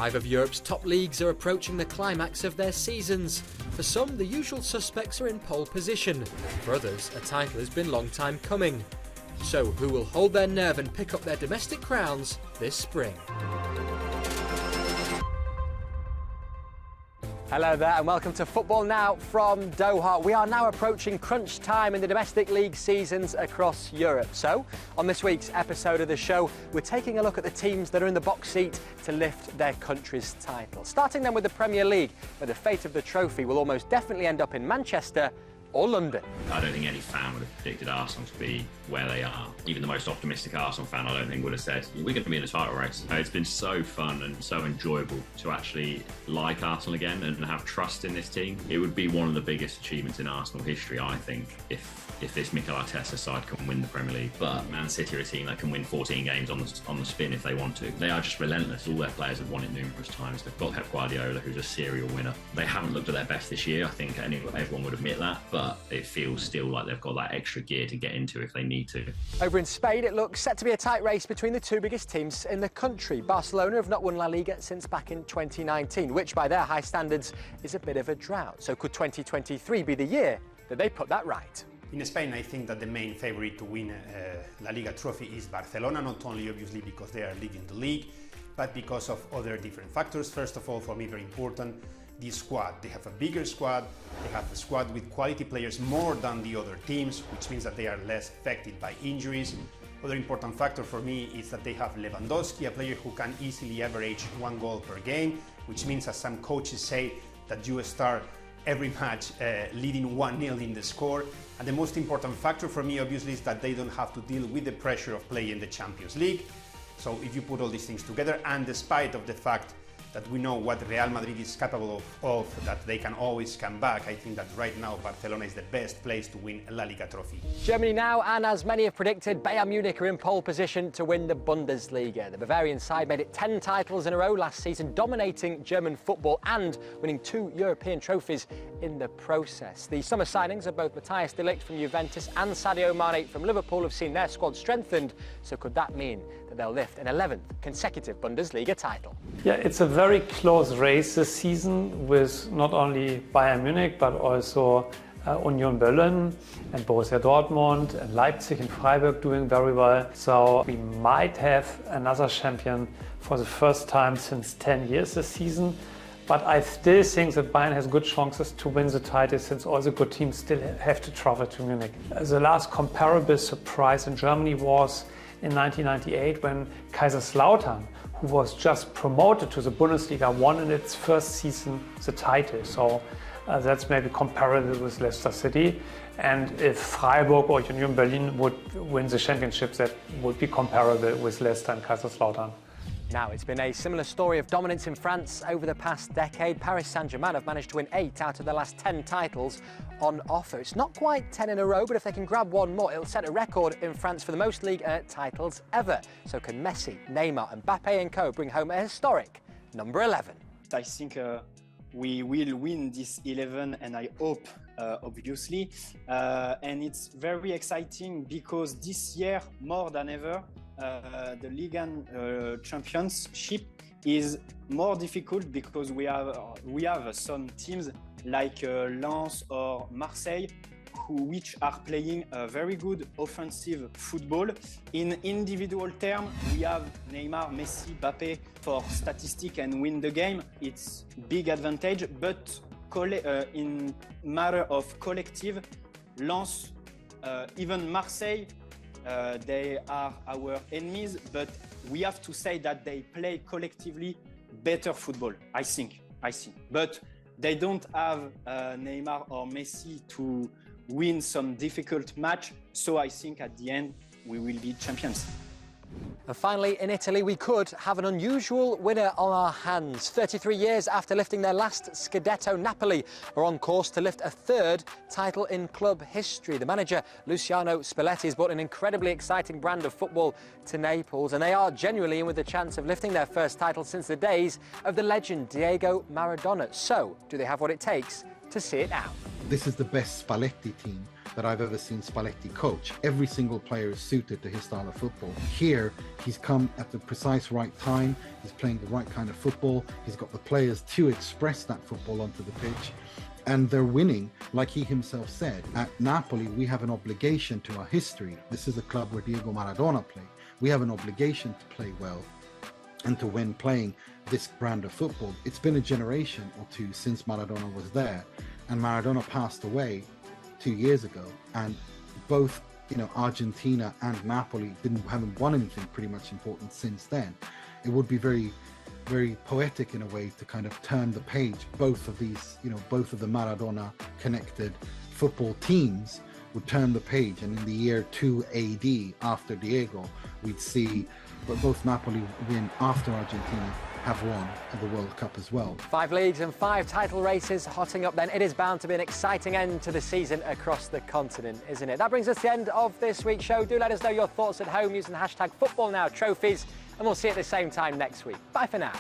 5 of Europe's top leagues are approaching the climax of their seasons. For some, the usual suspects are in pole position. For others, a title has been long time coming. So, who will hold their nerve and pick up their domestic crowns this spring? Hello there and welcome to Football Now from Doha. We are now approaching crunch time in the domestic league seasons across Europe. So, on this week's episode of the show, we're taking a look at the teams that are in the box seat to lift their country's title. Starting then with the Premier League, where the fate of the trophy will almost definitely end up in Manchester or London. I don't think any fan would have predicted Arsenal to be where they are. Even the most optimistic Arsenal fan, I don't think, would have said, we're going to be in the title race. It's been so fun and so enjoyable to actually like Arsenal again and have trust in this team. It would be one of the biggest achievements in Arsenal history, I think, if this Mikel Arteta side can win the Premier League. But Man City are a team that can win 14 games on the spin if they want to. They are just relentless. All their players have won it numerous times. They've got Pep Guardiola, who's a serial winner. They haven't looked at their best this year. I think everyone would admit that. But it feels still like they've got that extra gear to get into if they need to. Over in Spain, it looks set to be a tight race between the two biggest teams in the country. Barcelona have not won La Liga since back in 2019, which by their high standards is a bit of a drought. So could 2023 be the year that they put that right? In Spain, I think that the main favourite to win La Liga trophy is Barcelona, not only obviously because they are leading the league, but because of other different factors. First of all, for me very important, the squad. They have a bigger squad, they have a squad with quality players more than the other teams, which means that they are less affected by injuries. Other important factor for me is that they have Lewandowski, a player who can easily average 1 goal per game, which means, as some coaches say, that you start every match leading 1-0 in the score. And the most important factor for me, obviously, is that they don't have to deal with the pressure of playing the Champions League. So if you put all these things together, and despite of the fact that we know what Real Madrid is capable of, that they can always come back, I think that right now Barcelona is the best place to win a La Liga trophy. Germany now, and as many have predicted, Bayern Munich are in pole position to win the Bundesliga. The Bavarian side made it 10 titles in a row last season, dominating German football and winning 2 European trophies in the process. The summer signings of both Matthias de Ligt from Juventus and Sadio Mane from Liverpool have seen their squad strengthened, so could that mean that they'll lift an 11th consecutive Bundesliga title? Yeah, it's a very close race this season with not only Bayern Munich but also Union Berlin and Borussia Dortmund and Leipzig and Freiburg doing very well. So we might have another champion for the first time since 10 years this season. But I still think that Bayern has good chances to win the title since all the good teams still have to travel to Munich. The last comparable surprise in Germany was in 1998 when Kaiserslautern, who was just promoted to the Bundesliga, won in its first season the title. So that's maybe comparable with Leicester City. And if Freiburg or Union Berlin would win the championship, that would be comparable with Leicester and Kaiserslautern. Now, it's been a similar story of dominance in France over the past decade. Paris Saint-Germain have managed to win 8 out of the last 10 titles on offer. It's not quite 10 in a row, but if they can grab one more, it'll set a record in France for the most league titles ever. So can Messi, Neymar, Mbappe and co bring home a historic number 11? I think we will win this 11, and I hope, obviously. And it's very exciting because this year, more than ever, the Liga championship is more difficult because we have some teams like Lens or Marseille which are playing a very good offensive football. In individual terms, we have Neymar, Messi, Mbappe for statistic and win the game. It's big advantage, but in matter of collective, Lens, even Marseille, they are our enemies, but we have to say that they play collectively better football, I think. But they don't have Neymar or Messi to win some difficult match, so I think at the end we will be champions. And finally, in Italy, we could have an unusual winner on our hands. 33 years after lifting their last Scudetto, Napoli are on course to lift a 3rd title in club history. The manager, Luciano Spalletti, has brought an incredibly exciting brand of football to Naples, and they are genuinely in with the chance of lifting their first title since the days of the legend Diego Maradona. So, do they have what it takes to see it out. This is the best Spalletti team that I've ever seen Spalletti coach. Every single player is suited to his style of football. Here, he's come at the precise right time. He's playing the right kind of football. He's got the players to express that football onto the pitch. And they're winning, like he himself said. At Napoli, we have an obligation to our history. This is a club where Diego Maradona played. We have an obligation to play well and to win playing this brand of football. It's been a generation or two since Maradona was there. And Maradona passed away 2 years ago, and both Argentina and Napoli haven't won anything pretty much important since then. It would be very, very poetic in a way to kind of turn the page. Both of these, both of the Maradona connected football teams would turn the page, and in the year 2 AD, after Diego, we'd see both Napoli win after Argentina have won the World Cup as well. 5 leagues and 5 title races hotting up then. It is bound to be an exciting end to the season across the continent, isn't it? That brings us to the end of this week's show. Do let us know your thoughts at home using the hashtag FootballNowTrophies, and we'll see you at the same time next week. Bye for now.